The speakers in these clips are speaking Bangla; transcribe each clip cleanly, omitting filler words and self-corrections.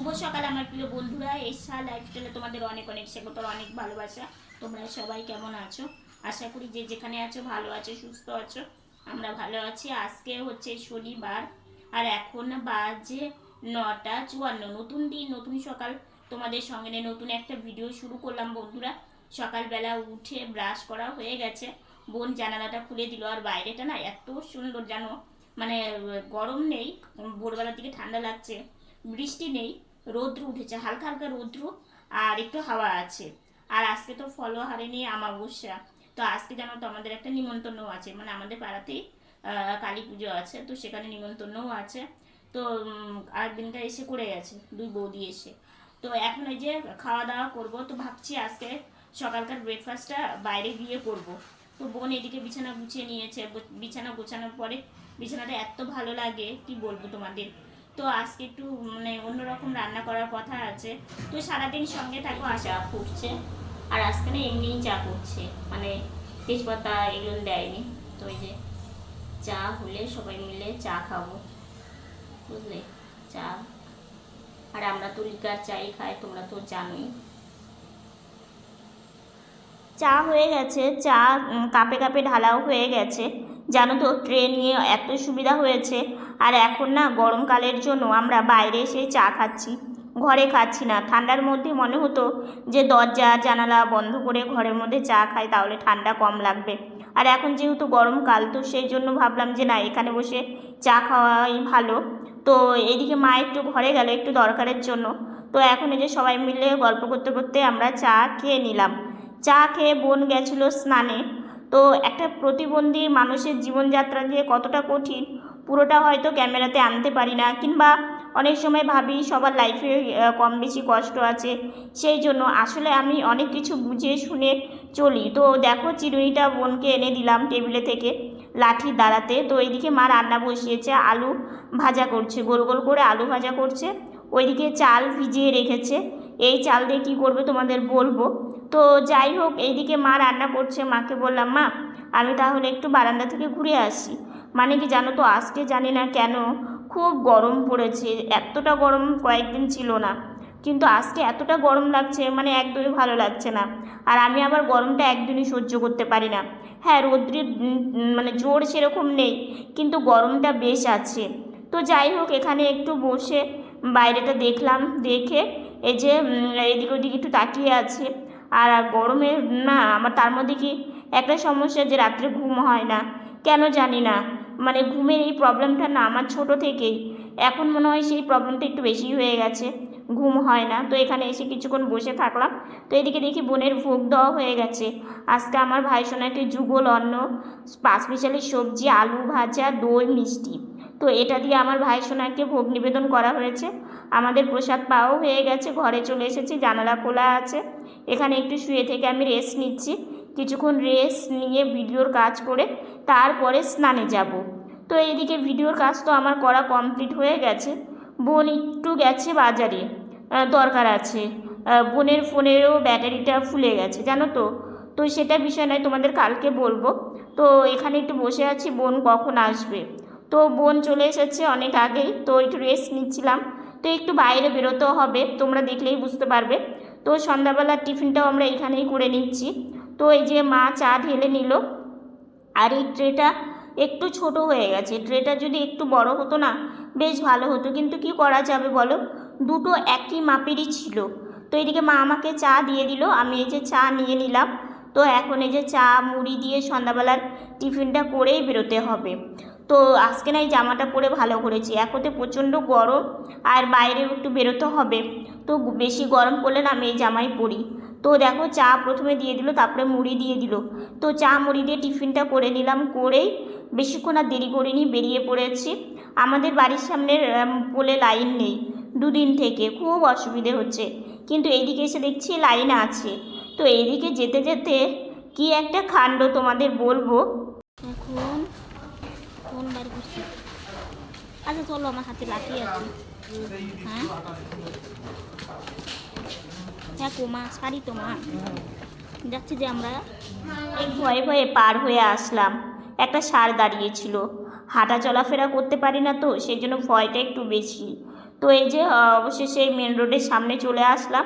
শুভ সকাল আমার প্রিয় বন্ধুরা। এসা লাইফস্টাইলে তোমাদের অনেক অনেক স্বাগত, অনেক ভালোবাসা। তোমরা সবাই কেমন আছো? আশা করি যে যেখানে আছো ভালো আছো, সুস্থ আছো। আমরা ভালো আছি। আজকে হচ্ছে শনিবার আর এখন বাজে 9:54। নতুন দিন, নতুন সকাল, তোমাদের সঙ্গে নিয়ে নতুন একটা ভিডিও শুরু করলাম বন্ধুরা। সকালবেলা উঠে ব্রাশ করা হয়ে গেছে, বোন জানালাটা খুলে দিল। আর বাইরেটা না এত সুন্দর জানো, মানে গরম নেই, ভোরবেলার দিকে ঠান্ডা লাগছে, বৃষ্টি নেই, রৌদ্র উঠেছে, হালকা হালকা রৌদ্র আর একটু হাওয়া আছে। আর আজকে তো ফলহারিণী অমাবস্যা, তো আজকে জানো তো আমাদের একটা নিমন্ত্রণও আছে, মানে আমাদের পাড়াতেই কালী পুজো আছে, তো সেখানে নিমন্ত্রণও আছে। তো আর দিনটা এসে করে গেছে, দুই বৌদি এসে। তো এখন এই যে খাওয়া দাওয়া করব, তো ভাবছি আজকে সকালকার ব্রেকফাস্টটা বাইরে গিয়ে করব। তো বোন এদিকে বিছানা গুছিয়ে নিয়েছে, বিছানা গোছানোর পরে বিছানাটা এত ভালো লাগে কি বলবো তোমাদের। তো আজকে একটু মানে অন্যরকম রান্না করার কথা আছে, তো সারাদিন সঙ্গে থাকো। চা ফুটছে, আর আজকে না এমনিই চা করছে, মানে তেজপাতা এগুলো দেয়নি। তো এই যে চা হলে সবাই মিলে চা খাবো, বুঝলে, চা। আর আমরা তো লিকার চাই খাই, তোমরা তো জানোই। চা হয়ে গেছে, চা কাপে কাপে ঢালাও হয়ে গেছে। জানো তো ট্রে নিয়ে এত সুবিধা হয়েছে। আর এখন না গরমকালের জন্য আমরা বাইরে এসে চা খাচ্ছি, ঘরে খাচ্ছি না। ঠান্ডার মধ্যে মনে হতো যে দরজা জানালা বন্ধ করে ঘরের মধ্যে চা খাই, তাহলে ঠান্ডা কম লাগবে। আর এখন যেহেতু গরমকাল, তো সেই জন্য ভাবলাম যে না, এখানে বসে চা খাওয়াই ভালো। তো এইদিকে মা একটু ঘরে গেল একটু দরকারের জন্য। তো এখন এই যে সবাই মিলে গল্প করতে করতে আমরা চা খেয়ে নিলাম। চা খেয়ে বোন গেছিলো স্নানে। তো একটা প্রতিবন্ধী মানুষের জীবনযাত্রা যে কতটা কঠিন, পুরোটা হয়তো ক্যামেরাতে আনতে পারি না, কিংবা অনেক সময় ভাবি সবার লাইফে কম বেশি কষ্ট আছে, সেই জন্য আসলে আমি অনেক কিছু বুঝে শুনে চলি। তো দেখো চিরুনিটা বোনকে এনে দিলাম টেবিলে থেকে লাঠির দাঁড়াতে। তো এইদিকে মা রান্না বসিয়েছে, আলু ভাজা করছে, গোল গোল করে আলু ভাজা করছে। ওইদিকে চাল ভিজিয়ে রেখেছে, এই চাল দিয়ে কী করবে তোমাদের বলবো। তো যাই হোক, এইদিকে মা রান্না করছে, মাকে বললাম মা আমি তাহলে একটু বারান্দা থেকে ঘুরে আসি। মানে কি জানো তো, আজকে জানি না কেন খুব গরম পড়েছে, এতটা গরম কয়েকদিন ছিল না, কিন্তু আজকে এতটা গরম লাগছে, মানে একদমই ভালো লাগছে না। আর আমি আবার গরমটা একদিনই সহ্য করতে পারি না। হ্যাঁ, রৌদ্রের মানে জোর সেরকম নেই, কিন্তু গরমটা বেশ আছে। তো যাই হোক, এখানে একটু বসে বাইরেটা দেখলাম, দেখে এই যে এদিক ওদিক একটু তাকিয়ে আছে। আর গরমে না আমার তার মধ্যে কি একটা সমস্যা, যে রাত্রে ঘুম হয় না, কেন জানি না। মানে ঘুমের এই প্রবলেমটা না আমার ছোটো থেকেই, এখন মনে হয় সেই প্রবলেমটা একটু বেশি হয়ে গেছে, ঘুম হয় না। তো এখানে এসে কিছুক্ষণ বসে থাকলাম। তো এদিকে দেখি বোনের ভোগ দেওয়া হয়ে গেছে। আজকে আমার ভাই সোনাকে যুগল অন্ন, পাঁচমিশালি সবজি, আলু ভাজা, দই, মিষ্টি, তো এটা দিয়ে আমার ভাই সোনাকে ভোগ নিবেদন করা হয়েছে। আমাদের প্রসাদ পাওয়াও হয়ে গেছে, ঘরে চলে এসেছি, জানালা খোলা আছে। এখানে একটু শুয়ে থেকে আমি রেস্ট নিচ্ছি, কিছুক্ষণ রেস্ট নিয়ে ভিডিওর কাজ করে তারপরে স্নানে যাব। তো এইদিকে ভিডিওর কাজ তো আমার করা কমপ্লিট হয়ে গেছে। বোন একটু গেছে বাজারে, দরকার আছে। বোনের ফোনেরও ব্যাটারিটা ফুলে গেছে জানো তো। তো সেটা বিষয় নয়, তোমাদের কালকে বলবো। তো এখানে একটু বসে আছি, বোন কখন আসবে। তো বোন চলে এসেছে অনেক আগেই, তো একটু রেস্ট নিচ্ছিলাম। তো একটু বাইরে বেরোতেও হবে, তোমরা দেখলেই বুঝতে পারবে। তো সন্ধ্যাবেলার টিফিনটাও আমরা এখানেই করে নিচ্ছি। তো এই যে মা চা ঢেলে নিল। আর এই ট্রেটা একটু ছোট হয়ে গেছে, ট্রেটা যদি একটু বড় হতো না বেশ ভালো হতো, কিন্তু কি করা যাবে বলো, দুটো একই মাপেরই ছিল। তো এদিকে মা আমাকে চা দিয়ে দিল, আমি এই যে চা নিয়ে নিলাম। তো এখন এই যে চা মুড়ি দিয়ে সন্ধ্যাবেলার টিফিনটা করেই বেরোতে হবে। তো আজকে না এই জামাটা পরে ভালো করেছি, একতে প্রচণ্ড গরম আর বাইরেও একটু বেরোতে হবে। তো বেশি গরম পড়লে না আমি এই জামাই পরি। তো দেখো চা প্রথমে দিয়ে দিল, তারপরে মুড়ি দিয়ে দিল। তো চা মুড়ি দিয়ে টিফিনটা করে নিলাম, করেই বেশিক্ষণ আর দেরি করিনি, বেরিয়ে পড়েছি। আমাদের বাড়ির সামনের পোলে লাইন নেই, দুদিন থেকে খুব অসুবিধে হচ্ছে, কিন্তু এইদিকে এসে দেখছি লাইন আছে। তো এইদিকে যেতে যেতে কি একটা কাণ্ড তোমাদের বলবো। এখন কোন বাড়ি করছি, আচ্ছা চলো, আমার হাতে লাঠি আছে। হ্যাঁ হ্যাঁ কোমা সারি তো মা, যাচ্ছি যে আমরা এই ভয়ে ভয়ে পার হয়ে আসলাম। একটা ষাঁড় দাঁড়িয়েছিল, হাঁটা চলাফেরা করতে পারি না, তো সেই জন্য ভয়টা একটু বেশি। তো এই যে অবশেষে মেন রোডের সামনে চলে আসলাম,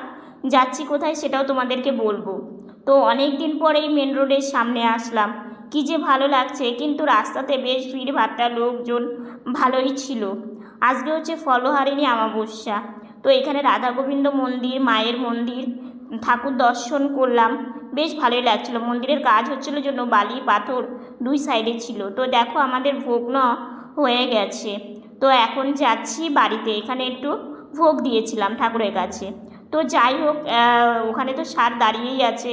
যাচ্ছি কোথায় সেটাও তোমাদেরকে বলবো। তো অনেক দিন পরেই মেন রোডের সামনে আসলাম, কি যে ভালো লাগছে, কিন্তু রাস্তাতে বেশ ভিড়ভাট্টা, লোকজন ভালোই ছিল। আজকে হচ্ছে ফলহারিণী অমাবস্যা, তো এখানে রাধা গোবিন্দ মন্দির, মায়ের মন্দির, ঠাকুর দর্শন করলাম, বেশ ভালোই লাগছিল। মন্দিরের কাজ হচ্ছিল জন্য বালি পাথর দুই সাইডে ছিল। তো দেখো আমাদের ভোগ হয়ে গেছে, তো এখন যাচ্ছি বাড়িতে। এখানে একটু ভোগ দিয়েছিলাম ঠাকুরের কাছে। তো যাই হোক, ওখানে তো ষাঁড় দাঁড়িয়েই আছে,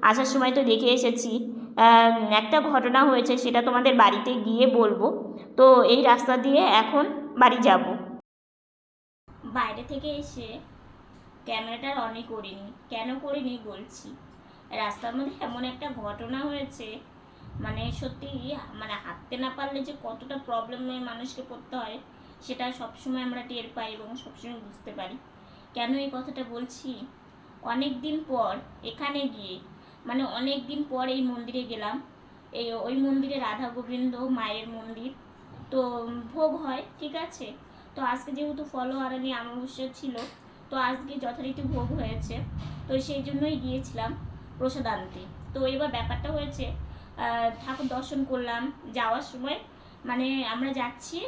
আসার সময় তো দেখে এসেছি। একটা ঘটনা হয়েছে, সেটা তোমাদের বাড়িতে গিয়ে বলবো। তো এই রাস্তা দিয়ে এখন বাড়ি যাব। বাইরে থেকে এসে ক্যামেরাটা অনই করিনি, কেন করিনি বলছি। রাস্তার মধ্যে এমন একটা ঘটনা হয়েছে, মানে সত্যি, মানে হাঁটতে না পারলে যে কতটা প্রবলেমে মানুষকে পড়তে হয় সেটা সবসময় আমরা টের পাই এবং সবসময় বুঝতে পারি। কেন এই কথাটা বলছি, অনেক দিন পর এখানে গিয়ে, মানে অনেক দিন পর এই মন্দিরে গেলাম। ওই মন্দিরে রাধা গোবিন্দ মায়ের মন্দির, তো ভোগ হয়, ঠিক আছে। তো আজকে যেহেতু ফলহারিণী অমাবস্যা ছিল, তো আজকে যথারীতি ভোগ হয়েছে, তো সেই জন্যই গিয়েছিলাম প্রসাদ আনতে। তো এবার ব্যাপারটা হয়েছে, ঠাকুর দর্শন করলাম, যাওয়ার সময় মানে আমরা যাচ্ছি,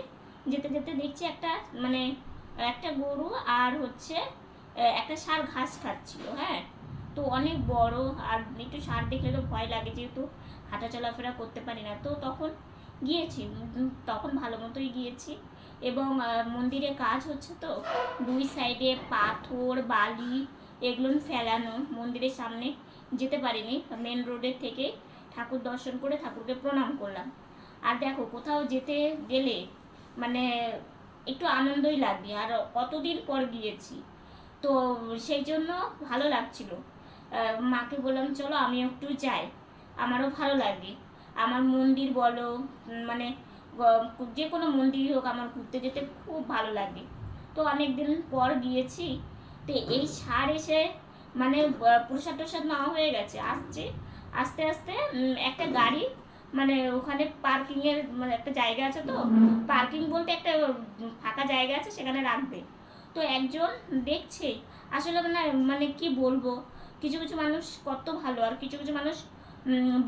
যেতে যেতে দেখছি একটা গরু আর হচ্ছে একটা ষাঁড় ঘাস খাচ্ছিল। হ্যাঁ, তো অনেক বড়, আর একটু ষাঁড় দেখলে তো ভয় লাগে, যেহেতু হাঁটা চলাফেরা করতে পারি না। তো তখন গিয়েছি, তখন ভালো মতোই গিয়েছি। এবং মন্দিরে কাজ হচ্ছে, তো দুই সাইডে পাথর বালি এগুলো ফেলানো, মন্দিরের সামনে যেতে পারিনি, মেন রোডের থেকে ঠাকুর দর্শন করে ঠাকুরকে প্রণাম করলাম। আর দেখো, কোথাও যেতে গেলে মানে একটু আনন্দই লাগবে, আর কতদিন পর গিয়েছি, তো সেই জন্য ভালো লাগছিল। মাকে বললাম চলো আমি একটু যাই, আমারও ভালো লাগে। আমার মন্দির বলো, মানে যে কোনো মন্দির হোক, আমার ঘুরতে যেতে খুব ভালো লাগে। তো অনেক দিন পর গিয়েছি। তো এই ষাঁড় এসে মানে প্রসাদ টসাদ নেওয়া হয়ে গেছে, আসছে আস্তে আস্তে একটা গাড়ি, মানে ওখানে পার্কিংয়ের মানে একটা জায়গা আছে, তো পার্কিং বলতে একটা ফাঁকা জায়গা আছে, সেখানে রাখবে। তো একজন দেখছে, আসলে মানে কি বলবো, কিছু কিছু মানুষ কত ভালো, আর কিছু কিছু মানুষ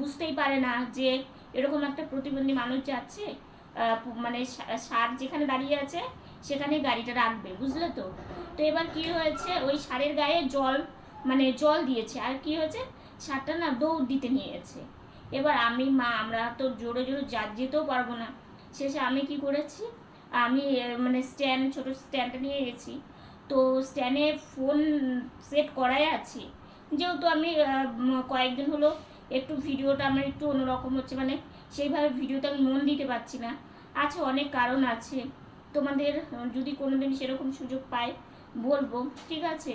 বুঝতেই পারে না যে এরকম একটা প্রতিবন্ধী মানুষ যাচ্ছে, মানে ষাঁড় যেখানে দাঁড়িয়ে আছে সেখানে গাড়িটা রাখবে, বুঝলে তো। তো এবার কি হয়েছে, ওই ষাঁড়ের গায়ে জল দিয়েছে, আর কি হয়েছে, ষাঁড়টা না দৌড় দিতে নিয়েছে। এবার আমরা তো জোরে জোরে যেতেও পারবো না। শেষে আমি কি করেছি, আমি মানে ছোটো স্ট্যান্ডটা নিয়ে গেছি। তো স্ট্যান্ডে ফোন সেট করাই আছে, যেহেতু আমি কয়েকদিন হলো একটু ভিডিওটা আমার একটু অন্যরকম হচ্ছে, মানে সেইভাবে ভিডিওতে আমি মন দিতে পারছি না। আছে, অনেক কারণ আছে, তোমাদের যদি কোনোদিন সেরকম সুযোগ পাই বলবো, ঠিক আছে।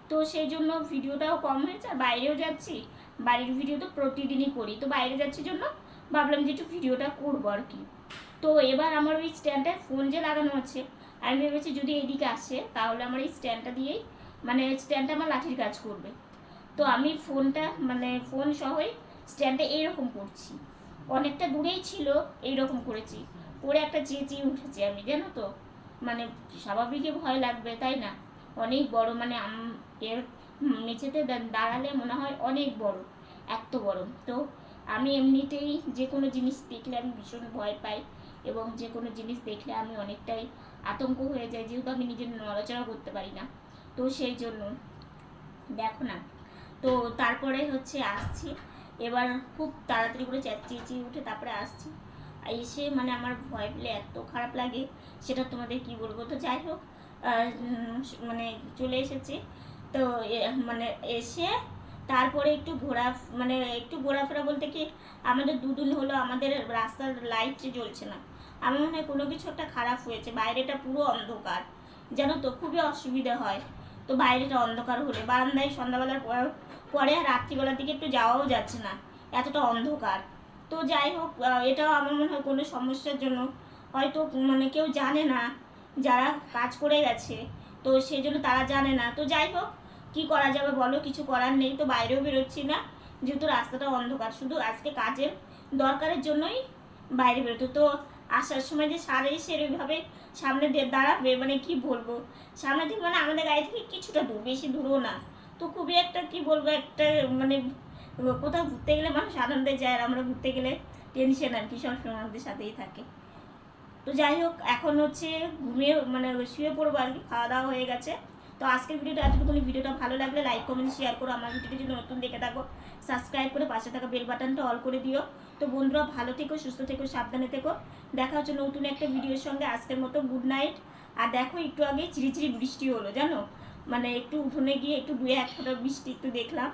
তো সেই জন্য ভিডিওটাও কম হয়েছে, আর বাইরেও যাচ্ছি, বাড়ির ভিডিও তো প্রতিদিনই করি, তো বাইরে যাচ্ছি জন্য ভাবলাম যে একটু ভিডিওটা করবো আর কি। তো এবার আমার ওই স্ট্যান্ডটায় ফোন যে লাগানো আছে, আমি ভেবেছি যদি এইদিকে আসে তাহলে আমার এই স্ট্যান্ডটা দিয়েই, মানে স্ট্যান্ডটা আমার লাঠির কাজ করবে। তো আমি ফোনটা মানে ফোন সহই স্ট্যান্ডে এইরকম করছি, অনেকটা দূরেই ছিল, এইরকম করেছি, করে একটা চেঁচিয়ে উঠেছি আমি, জানো তো। মানে স্বাভাবিকই ভয় লাগবে, তাই না, অনেক বড়, মানে এর নিচেতে দাঁড়ালে মনে হয় অনেক বড়, এত বড়। তো আমি এমনিতেই যে কোনো জিনিস দেখলে আমি ভীষণ ভয় পাই, এবং যে কোনো জিনিস দেখলে আমি অনেকটাই আতঙ্ক হয়ে যাই, যেহেতু আমি নিজের নড়াচড়া করতে পারি না। তো সেই জন্য দেখো না। তো তারপরে হচ্ছে আসছি, এবার খুব তাড়াতাড়ি করে চেঁচিয়ে উঠে তারপরে আসছি। এসে মানে আমার ভয় পেলে এত খারাপ লাগে, সেটা তোমাদের কি বলবো। তো যাই হোক, মানে চলে এসেছি। তো মানে এসে তারপরে একটু ঘোরাফেরা বলতে কি, আমাদের দুদিন হলো আমাদের রাস্তার লাইট জ্বলছে না। আমার মনে হয় কোনো কিছু একটা খারাপ হয়েছে, বাইরেটা পুরো অন্ধকার, জানো তো, খুবই অসুবিধা হয়। তো বাইরেটা অন্ধকার হলে বারান্দায় সন্ধ্যাবেলার পরে রাত্রিবেলার দিকে একটু যাওয়াও যাচ্ছে না, এতটা অন্ধকার। তো যাই হোক, এটাও আমার মনে হয় কোনো সমস্যার জন্য, হয়তো মানে কেউ জানে না, যারা কাজ করে গেছে, তো সেই জন্য তারা জানে না। তো যাই হোক, কী করা যাবে বলো, কিছু করার নেই। তো বাইরেও বেরোচ্ছি না, যেহেতু রাস্তাটা অন্ধকার, শুধু আজকে কাজের দরকারের জন্যই বাইরে বেরোতো। তো আসার সময় যে স্যার এসে এরকমভাবে সামনে দিয়ে দাঁড়াবে, মানে কি বলবো, সামনে থেকে মানে আমাদের গাড়ি থেকে কিছুটা দূর, বেশি দূরও না। তো খুবই একটা কি বলবো, একটা মানে কোথাও ঘুরতে গেলে মানুষ আনন্দে যায়, আর আমরা ঘুরতে গেলে টেনশন আর কি সবসময় আমাদের সাথেই থাকে। তো যাই হোক, এখন হচ্ছে ঘুমিয়ে মানে শুয়ে পড়বো আর কি, খাওয়া দাওয়া হয়ে গেছে। তো আজকের ভিডিওটা এতটুকুনি। ভিডিওটা ভালো লাগলে লাইক কমেন্ট শেয়ার করো, আমার ভিডিওটি যদি নতুন দেখে থাকো সাবস্ক্রাইব করে পাশে থাকা বেল বাটনটা অল করে দিও। তো বন্ধুরা ভালো থেকো, সুস্থ থেকো, সাবধানে থেকো। দেখা হচ্ছে নতুন একটা ভিডিওর সঙ্গে। আজকের মতো গুড নাইট। আর দেখো একটু আগে চিরিচিরি বৃষ্টি হলো জানো, মানে একটু উঠোনে গিয়ে একটু 2-1 ফোঁটা বৃষ্টি একটু দেখলাম।